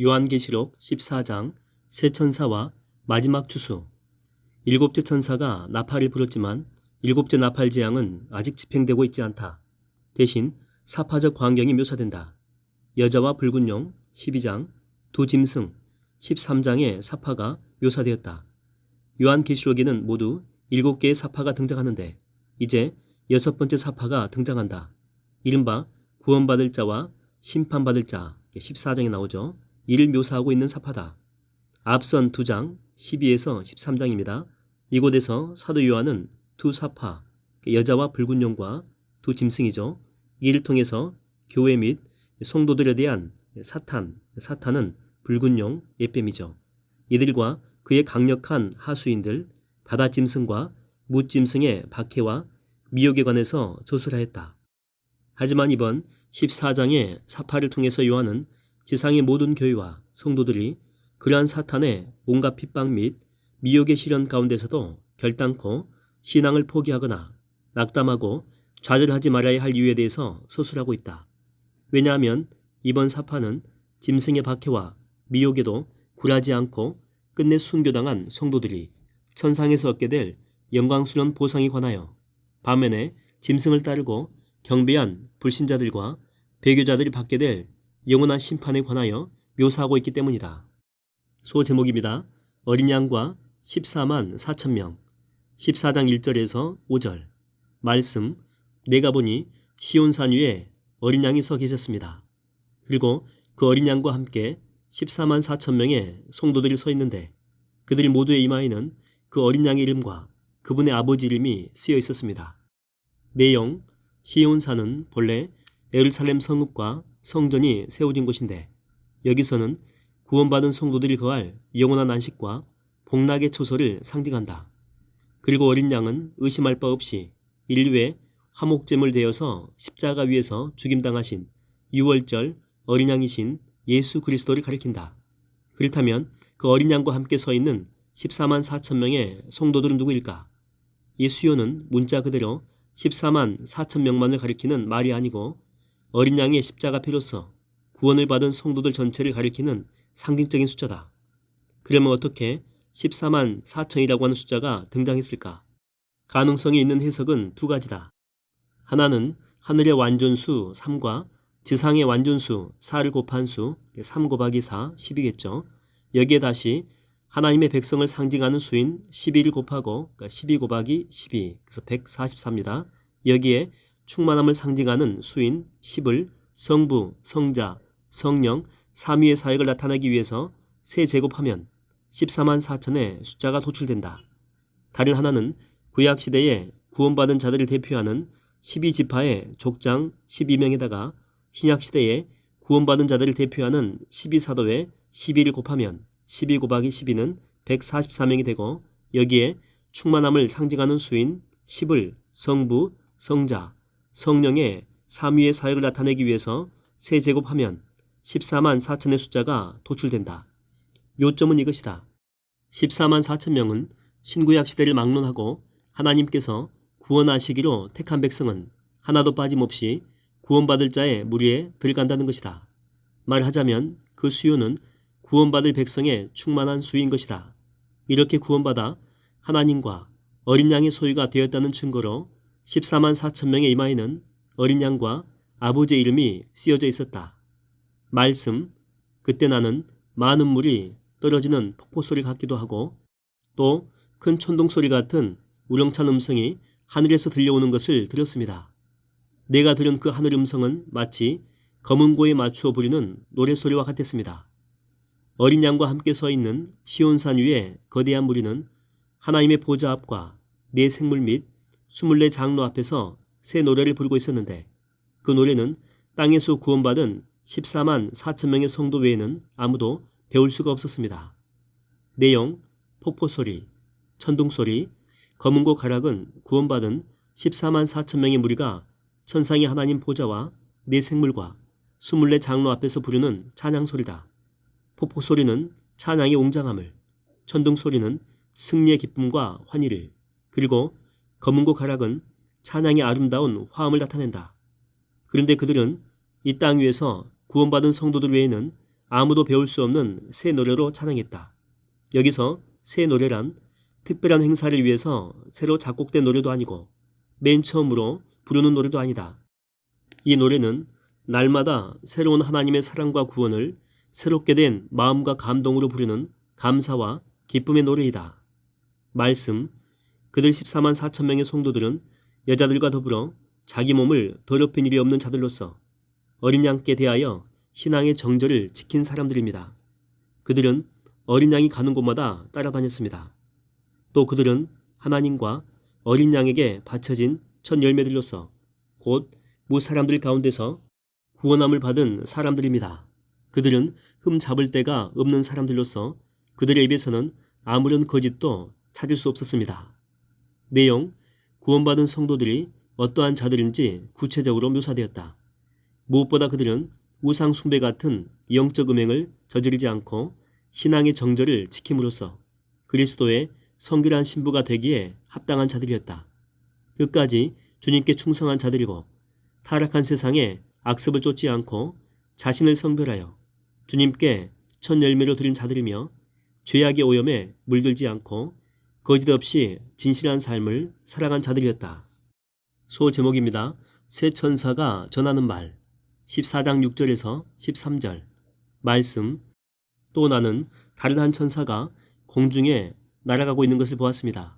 요한계시록 14장 새 천사와 마지막 추수. 일곱째 천사가 나팔을 불었지만 일곱째 나팔 재앙은 아직 집행되고 있지 않다. 대신 사파적 광경이 묘사된다. 여자와 붉은 용 12장, 두 짐승 13장의 사파가 묘사되었다. 요한계시록에는 모두 7개의 사파가 등장하는데 이제 6번째 사파가 등장한다. 이른바 구원받을 자와 심판받을 자 14장에 나오죠. 이를 묘사하고 있는 사파다. 앞선 2장 12에서 13장입니다. 이곳에서 사도 요한은 두 사파, 여자와 붉은 용과 두 짐승이죠. 이를 통해서 교회 및 성도들에 대한 사탄은 붉은 용, 옛뱀이죠. 이들과 그의 강력한 하수인들, 바다 짐승과 무 짐승의 박해와 미혹에 관해서 저술하였다. 하지만 이번 14장의 사파를 통해서 요한은 지상의 모든 교회와 성도들이 그러한 사탄의 온갖 핍박 및 미혹의 시련 가운데서도 결단코 신앙을 포기하거나 낙담하고 좌절하지 말아야 할 이유에 대해서 서술하고 있다. 왜냐하면 이번 사파는 짐승의 박해와 미혹에도 굴하지 않고 끝내 순교당한 성도들이 천상에서 얻게 될 영광스러운 보상에 관하여 반면에 짐승을 따르고 경배한 불신자들과 배교자들이 받게 될 영원한 심판에 관하여 묘사하고 있기 때문이다. 소제목입니다. 어린 양과 14만 4천 명. 14장 1절에서 5절. 말씀, 내가 보니 시온산 위에 어린 양이 서 계셨습니다. 그리고 그 어린 양과 함께 14만 4천 명의 성도들이 서 있는데 그들 모두의 이마에는 그 어린 양의 이름과 그분의 아버지 이름이 쓰여 있었습니다. 내용, 시온산은 본래 예루살렘 성읍과 성전이 세워진 곳인데 여기서는 구원받은 성도들이 거할 영원한 안식과 복락의 초소를 상징한다. 그리고 어린 양은 의심할 바 없이 인류의 화목제물 되어서 십자가 위에서 죽임당하신 유월절 어린 양이신 예수 그리스도를 가리킨다. 그렇다면 그 어린 양과 함께 서 있는 14만 4천 명의 성도들은 누구일까? 이 수요는 문자 그대로 14만 4천 명만을 가리키는 말이 아니고 어린 양의 십자가표로서 구원을 받은 성도들 전체를 가리키는 상징적인 숫자다. 그러면 어떻게 14만 4천이라고 하는 숫자가 등장했을까? 가능성이 있는 해석은 두 가지다. 하나는 하늘의 완전수 3과 지상의 완전수 4를 곱한 수 3 곱하기 4, 10이겠죠. 여기에 다시 하나님의 백성을 상징하는 수인 12를 곱하고 12 곱하기 12, 그래서 144입니다. 여기에 충만함을 상징하는 수인 10을 성부, 성자, 성령, 삼위의 사역을 나타내기 위해서 세제곱하면 14만 4천의 숫자가 도출된다. 다른 하나는 구약시대에 구원받은 자들을 대표하는 12지파의 족장 12명에다가 신약시대에 구원받은 자들을 대표하는 12사도의 12를 곱하면 12 곱하기 12는 144명이 되고 여기에 충만함을 상징하는 수인 10을 성부, 성자, 성령의 삼위의 사역을 나타내기 위해서 세제곱하면 14만 4천의 숫자가 도출된다. 요점은 이것이다. 14만 4천 명은 신구약 시대를 막론하고 하나님께서 구원하시기로 택한 백성은 하나도 빠짐없이 구원받을 자의 무리에 들어간다는 것이다. 말하자면 그 수요는 구원받을 백성의 충만한 수인 것이다. 이렇게 구원받아 하나님과 어린 양의 소유가 되었다는 증거로 14만 4천 명의 이마에는 어린 양과 아버지의 이름이 쓰여져 있었다. 말씀, 그때 나는 많은 물이 떨어지는 폭포소리 같기도 하고 또 큰 천둥소리 같은 우렁찬 음성이 하늘에서 들려오는 것을 들었습니다. 내가 들은 그 하늘 음성은 마치 검은 고에 맞추어 부리는 노랫소리와 같았습니다. 어린 양과 함께 서 있는 시온산 위의 거대한 무리는 하나님의 보좌 앞과 네 생물 및 24 장로 앞에서 새 노래를 부르고 있었는데 그 노래는 땅에서 구원받은 14만 4천 명의 성도 외에는 아무도 배울 수가 없었습니다. 내용, 폭포소리, 천둥소리, 검은고 가락은 구원받은 14만 4천 명의 무리가 천상의 하나님 보좌와 네 생물과 24 장로 앞에서 부르는 찬양소리다. 폭포소리는 찬양의 웅장함을, 천둥소리는 승리의 기쁨과 환희를, 그리고 검은고 가락은 찬양의 아름다운 화음을 나타낸다. 그런데 그들은 이 땅 위에서 구원받은 성도들 외에는 아무도 배울 수 없는 새 노래로 찬양했다. 여기서 새 노래란 특별한 행사를 위해서 새로 작곡된 노래도 아니고 맨 처음으로 부르는 노래도 아니다. 이 노래는 날마다 새로운 하나님의 사랑과 구원을 새롭게 된 마음과 감동으로 부르는 감사와 기쁨의 노래이다. 말씀, 그들 14만 4천 명의 성도들은 여자들과 더불어 자기 몸을 더럽힌 일이 없는 자들로서 어린 양께 대하여 신앙의 정절을 지킨 사람들입니다. 그들은 어린 양이 가는 곳마다 따라다녔습니다. 또 그들은 하나님과 어린 양에게 바쳐진 첫 열매들로서 곧 무사람들 가운데서 구원함을 받은 사람들입니다. 그들은 흠 잡을 데가 없는 사람들로서 그들의 입에서는 아무런 거짓도 찾을 수 없었습니다. 내용, 구원받은 성도들이 어떠한 자들인지 구체적으로 묘사되었다. 무엇보다 그들은 우상 숭배 같은 영적 음행을 저지르지 않고 신앙의 정절을 지킴으로써 그리스도의 성결한 신부가 되기에 합당한 자들이었다. 끝까지 주님께 충성한 자들이고 타락한 세상에 악습을 쫓지 않고 자신을 성별하여 주님께 첫 열매로 드린 자들이며 죄악의 오염에 물들지 않고 거짓 없이 진실한 삶을 살아간 자들이었다. 소 제목입니다. 새 천사가 전하는 말 14장 6절에서 13절 말씀. 또 나는 다른 한 천사가 공중에 날아가고 있는 것을 보았습니다.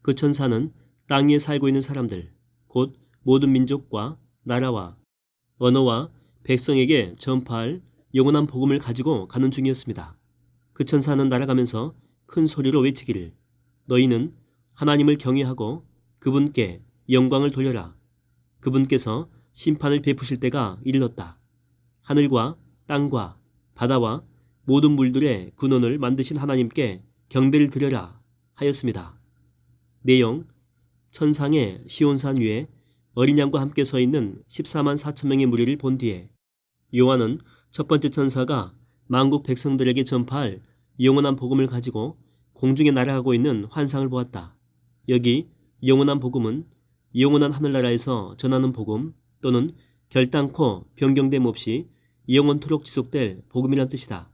그 천사는 땅 위에 살고 있는 사람들, 곧 모든 민족과 나라와 언어와 백성에게 전파할 영원한 복음을 가지고 가는 중이었습니다. 그 천사는 날아가면서 큰 소리로 외치기를 너희는 하나님을 경외하고 그분께 영광을 돌려라. 그분께서 심판을 베푸실 때가 이르렀다. 하늘과 땅과 바다와 모든 물들의 근원을 만드신 하나님께 경배를 드려라 하였습니다. 내용, 천상의 시온산 위에 어린 양과 함께 서 있는 14만 4천 명의 무리를 본 뒤에 요한은 첫 번째 천사가 만국 백성들에게 전파할 영원한 복음을 가지고 공중에 날아가고 있는 환상을 보았다. 여기 영원한 복음은 영원한 하늘나라에서 전하는 복음 또는 결단코 변경됨 없이 영원토록 지속될 복음이란 뜻이다.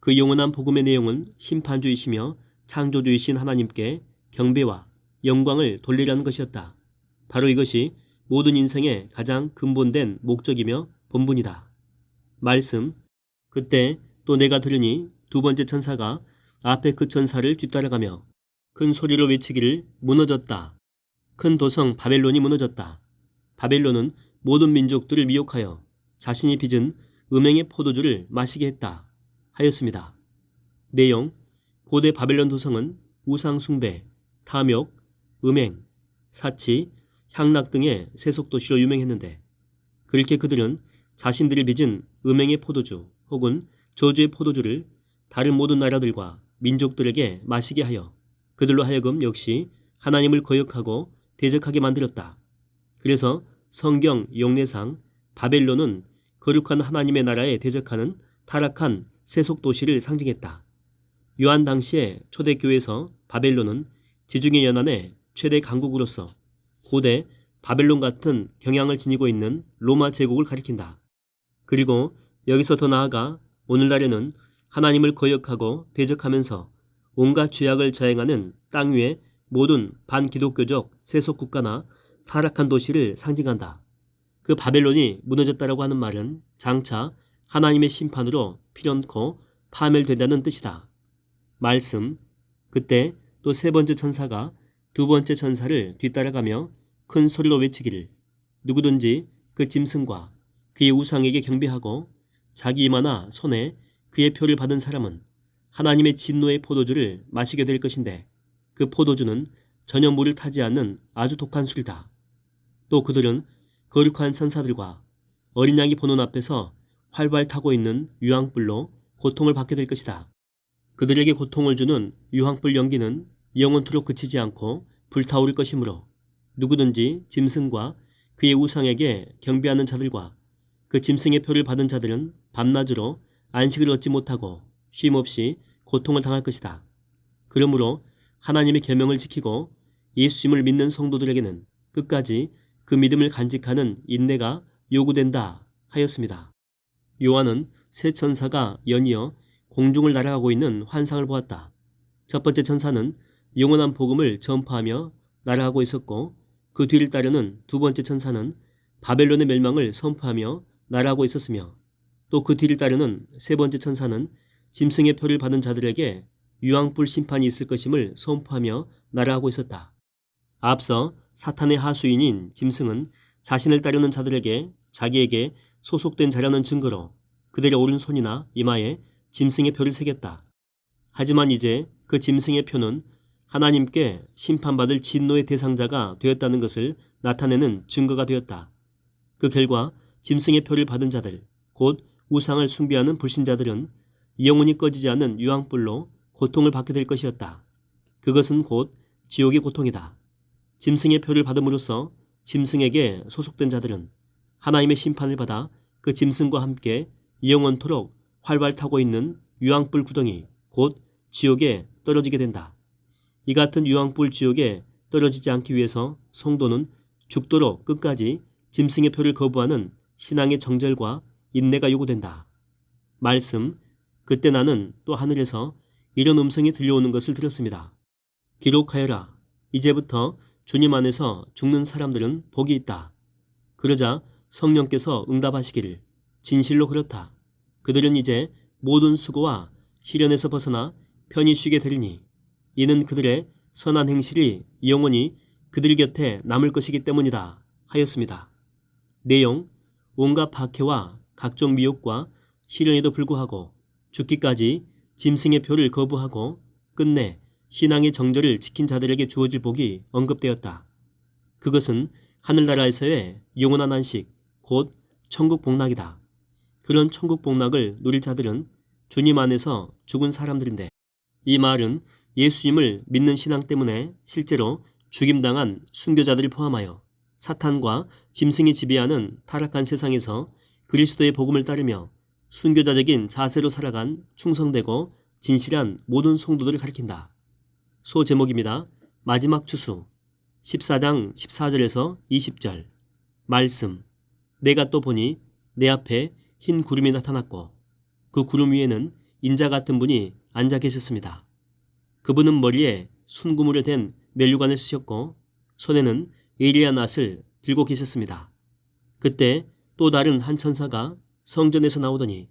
그 영원한 복음의 내용은 심판주이시며 창조주이신 하나님께 경배와 영광을 돌리라는 것이었다. 바로 이것이 모든 인생의 가장 근본된 목적이며 본분이다. 말씀. 그때 또 내가 들으니 두 번째 천사가 앞에 그 천사를 뒤따라가며 큰 소리로 외치기를 무너졌다. 큰 도성 바벨론이 무너졌다. 바벨론은 모든 민족들을 미혹하여 자신이 빚은 음행의 포도주를 마시게 했다 하였습니다. 내용, 고대 바벨론 도성은 우상 숭배, 탐욕, 음행, 사치, 향락 등의 세속도시로 유명했는데 그렇게 그들은 자신들이 빚은 음행의 포도주 혹은 저주의 포도주를 다른 모든 나라들과 민족들에게 마시게 하여 그들로 하여금 역시 하나님을 거역하고 대적하게 만들었다. 그래서 성경 용례상 바벨론은 거룩한 하나님의 나라에 대적하는 타락한 세속도시를 상징했다. 요한 당시의 초대교회에서 바벨론은 지중해 연안의 최대 강국으로서 고대 바벨론 같은 경향을 지니고 있는 로마 제국을 가리킨다. 그리고 여기서 더 나아가 오늘날에는 하나님을 거역하고 대적하면서 온갖 죄악을 자행하는 땅 위의 모든 반기독교적 세속 국가나 타락한 도시를 상징한다. 그 바벨론이 무너졌다라고 하는 말은 장차 하나님의 심판으로 필연코 파멸된다는 뜻이다. 말씀. 그때 또 세 번째 천사가 두 번째 천사를 뒤따라가며 큰 소리로 외치기를 누구든지 그 짐승과 그의 우상에게 경배하고 자기 이마나 손에 그의 표를 받은 사람은 하나님의 진노의 포도주를 마시게 될 것인데 그 포도주는 전혀 물을 타지 않는 아주 독한 술이다. 또 그들은 거룩한 천사들과 어린 양이 보는 앞에서 활발 타고 있는 유황불로 고통을 받게 될 것이다. 그들에게 고통을 주는 유황불 연기는 영원토록 그치지 않고 불타오를 것이므로 누구든지 짐승과 그의 우상에게 경배하는 자들과 그 짐승의 표를 받은 자들은 밤낮으로 안식을 얻지 못하고 쉼없이 고통을 당할 것이다. 그러므로 하나님의 계명을 지키고 예수님을 믿는 성도들에게는 끝까지 그 믿음을 간직하는 인내가 요구된다 하였습니다. 요한은 세 천사가 연이어 공중을 날아가고 있는 환상을 보았다. 첫 번째 천사는 영원한 복음을 전파하며 날아가고 있었고, 그 뒤를 따르는 두 번째 천사는 바벨론의 멸망을 선포하며 날아가고 있었으며, 또 그 뒤를 따르는 세 번째 천사는 짐승의 표를 받은 자들에게 유황불 심판이 있을 것임을 선포하며 날아가고 있었다. 앞서 사탄의 하수인인 짐승은 자신을 따르는 자들에게 자기에게 소속된 자라는 증거로 그들의 오른손이나 이마에 짐승의 표를 새겼다. 하지만 이제 그 짐승의 표는 하나님께 심판받을 진노의 대상자가 되었다는 것을 나타내는 증거가 되었다. 그 결과 짐승의 표를 받은 자들, 곧 우상을 숭배하는 불신자들은 영원히 꺼지지 않는 유황불로 고통을 받게 될 것이었다. 그것은 곧 지옥의 고통이다. 짐승의 표를 받음으로써 짐승에게 소속된 자들은 하나님의 심판을 받아 그 짐승과 함께 영원토록 활발 타고 있는 유황불 구덩이, 곧 지옥에 떨어지게 된다. 이 같은 유황불 지옥에 떨어지지 않기 위해서 성도는 죽도록 끝까지 짐승의 표를 거부하는 신앙의 정절과 인내가 요구된다. 말씀, 그때 나는 또 하늘에서 이런 음성이 들려오는 것을 들었습니다. 기록하여라. 이제부터 주님 안에서 죽는 사람들은 복이 있다. 그러자 성령께서 응답하시기를, 진실로 그렇다. 그들은 이제 모든 수고와 시련에서 벗어나 편히 쉬게 되리니 이는 그들의 선한 행실이 영원히 그들 곁에 남을 것이기 때문이다 하였습니다. 내용, 온갖 박해와 각종 미혹과 시련에도 불구하고 죽기까지 짐승의 표를 거부하고 끝내 신앙의 정절을 지킨 자들에게 주어질 복이 언급되었다. 그것은 하늘나라에서의 영원한 안식, 곧 천국 복락이다. 그런 천국 복락을 누릴 자들은 주님 안에서 죽은 사람들인데, 이 말은 예수님을 믿는 신앙 때문에 실제로 죽임당한 순교자들을 포함하여 사탄과 짐승이 지배하는 타락한 세상에서 그리스도의 복음을 따르며 순교자적인 자세로 살아간 충성되고 진실한 모든 성도들을 가리킨다. 소제목입니다. 마지막 추수 14장 14절에서 20절. 말씀, 내가 또 보니 내 앞에 흰 구름이 나타났고 그 구름 위에는 인자 같은 분이 앉아 계셨습니다. 그분은 머리에 순구물에 된 면류관을 쓰셨고 손에는 에리야 낫을 들고 계셨습니다. 그때 또 다른 한 천사가 성전에서 나오더니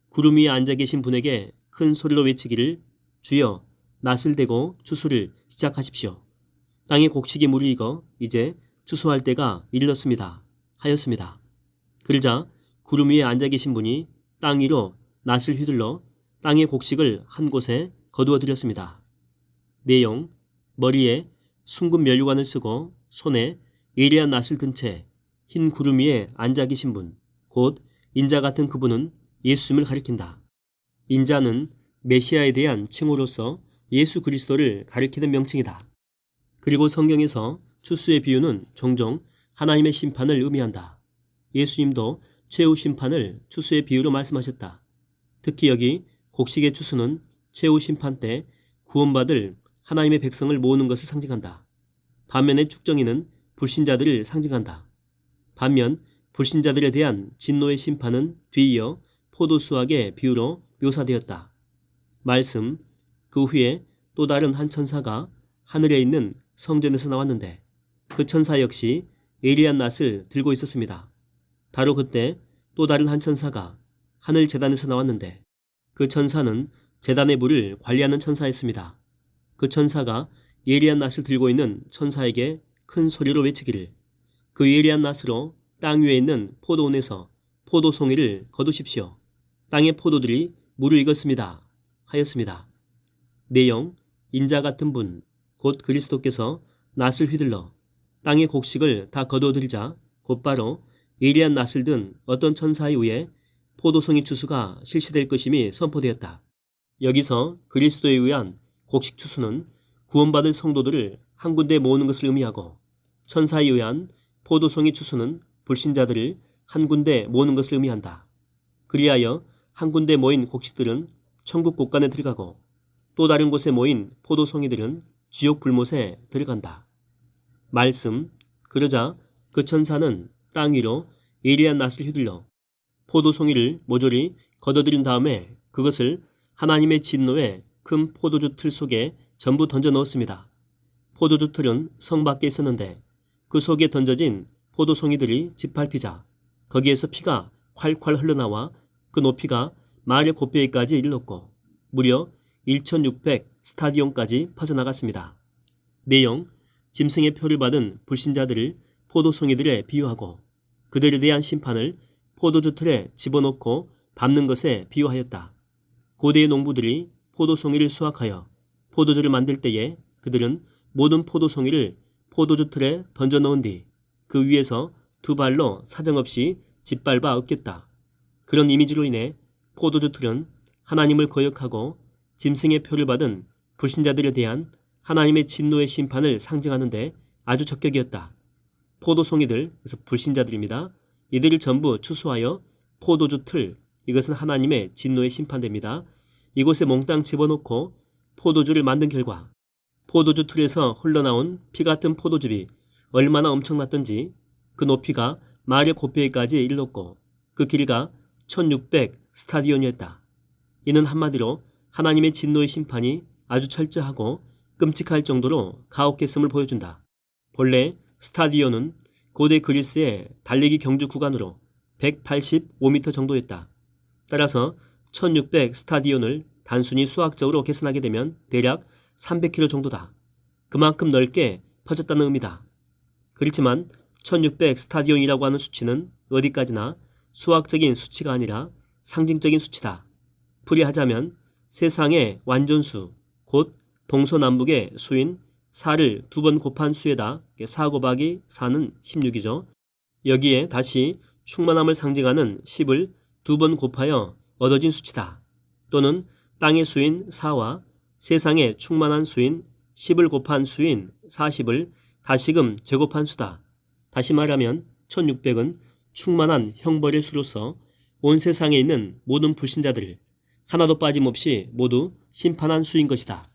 구름 위에 앉아 계신 분에게 큰 소리로 외치기를, 주여 낫을 대고 추수를 시작하십시오. 땅의 곡식이 무르익어 이제 추수할 때가 이르렀습니다 하였습니다. 그러자 구름 위에 앉아 계신 분이 땅 위로 낫을 휘둘러 땅의 곡식을 한 곳에 거두어 드렸습니다. 내용, 머리에 숭근 면류관을 쓰고 손에 예리한 낫을 든 채 흰 구름 위에 앉아 계신 분, 곧 인자 같은 그분은 예수님을 가리킨다. 인자는 메시아에 대한 칭호로서 예수 그리스도를 가리키는 명칭이다. 그리고 성경에서 추수의 비유는 종종 하나님의 심판을 의미한다. 예수님도 최후 심판을 추수의 비유로 말씀하셨다. 특히 여기 곡식의 추수는 최후 심판 때 구원받을 하나님의 백성을 모으는 것을 상징한다. 반면에 축정이는 불신자들을 상징한다. 반면 불신자들에 대한 진노의 심판은 뒤이어 포도수확의 비유로 묘사되었다. 말씀, 그 후에 또 다른 한 천사가 하늘에 있는 성전에서 나왔는데 그 천사 역시 예리한 낫을 들고 있었습니다. 바로 그때 또 다른 한 천사가 하늘 제단에서 나왔는데 그 천사는 제단의 물을 관리하는 천사였습니다. 그 천사가 예리한 낫을 들고 있는 천사에게 큰 소리로 외치기를, 그 예리한 낫으로 땅 위에 있는 포도원에서 포도송이를 거두십시오. 땅의 포도들이 무르익었습니다 하였습니다. 내용, 인자 같은 분, 곧 그리스도께서 낫을 휘둘러 땅의 곡식을 다 거두어들이자 곧바로 예리한 낫을 든 어떤 천사에 의해 포도송이 추수가 실시될 것임이 선포되었다. 여기서 그리스도에 의한 곡식 추수는 구원받을 성도들을 한 군데 모으는 것을 의미하고, 천사에 의한 포도송이 추수는 불신자들을 한 군데 모으는 것을 의미한다. 그리하여 한 군데 모인 곡식들은 천국 곳간에 들어가고 또 다른 곳에 모인 포도송이들은 지옥 불못에 들어간다. 말씀, 그러자 그 천사는 땅 위로 예리한 낫을 휘둘러 포도송이를 모조리 걷어들인 다음에 그것을 하나님의 진노의 큰 포도주 틀 속에 전부 던져 넣었습니다. 포도주 틀은 성 밖에 있었는데 그 속에 던져진 포도송이들이 짓밟히자 거기에서 피가 콸콸 흘러나와 그 높이가 말의 곱배기까지 이르렀고 무려 1600 스타디온까지 퍼져나갔습니다. 내용, 짐승의 표를 받은 불신자들을 포도송이들에 비유하고 그들에 대한 심판을 포도주 틀에 집어넣고 밟는 것에 비유하였다. 고대의 농부들이 포도송이를 수확하여 포도주를 만들 때에 그들은 모든 포도송이를 포도주 틀에 던져 넣은 뒤 그 위에서 두 발로 사정없이 짓밟아 엎겠다. 그런 이미지로 인해 포도주 틀은 하나님을 거역하고 짐승의 표를 받은 불신자들에 대한 하나님의 진노의 심판을 상징하는데 아주 적격이었다. 포도송이들, 그래서 불신자들입니다. 이들을 전부 추수하여 포도주 틀, 이것은 하나님의 진노의 심판됩니다. 이곳에 몽땅 집어넣고 포도주를 만든 결과 포도주 틀에서 흘러나온 피 같은 포도즙이 얼마나 엄청났던지 그 높이가 말의 곱배기까지 이르렀고 그 길이가 1600 스타디온이었다. 이는 한마디로 하나님의 진노의 심판이 아주 철저하고 끔찍할 정도로 가혹했음을 보여준다. 본래 스타디온은 고대 그리스의 달리기 경주 구간으로 185m 정도였다. 따라서 1600 스타디온을 단순히 수학적으로 계산하게 되면 대략 300km 정도다. 그만큼 넓게 퍼졌다는 의미다. 그렇지만 1600 스타디온이라고 하는 수치는 어디까지나 수학적인 수치가 아니라 상징적인 수치다. 풀이하자면 세상의 완전수, 곧 동서남북의 수인 4를 2번 곱한 수에다 4 곱하기 4는 16이죠. 여기에 다시 충만함을 상징하는 10을 2번 곱하여 얻어진 수치다. 또는 땅의 수인 4와 세상의 충만한 수인 10을 곱한 수인 40을 다시금 제곱한 수다. 다시 말하면 1600은 충만한 형벌의 수로서 온 세상에 있는 모든 불신자들을 하나도 빠짐없이 모두 심판한 수인 것이다.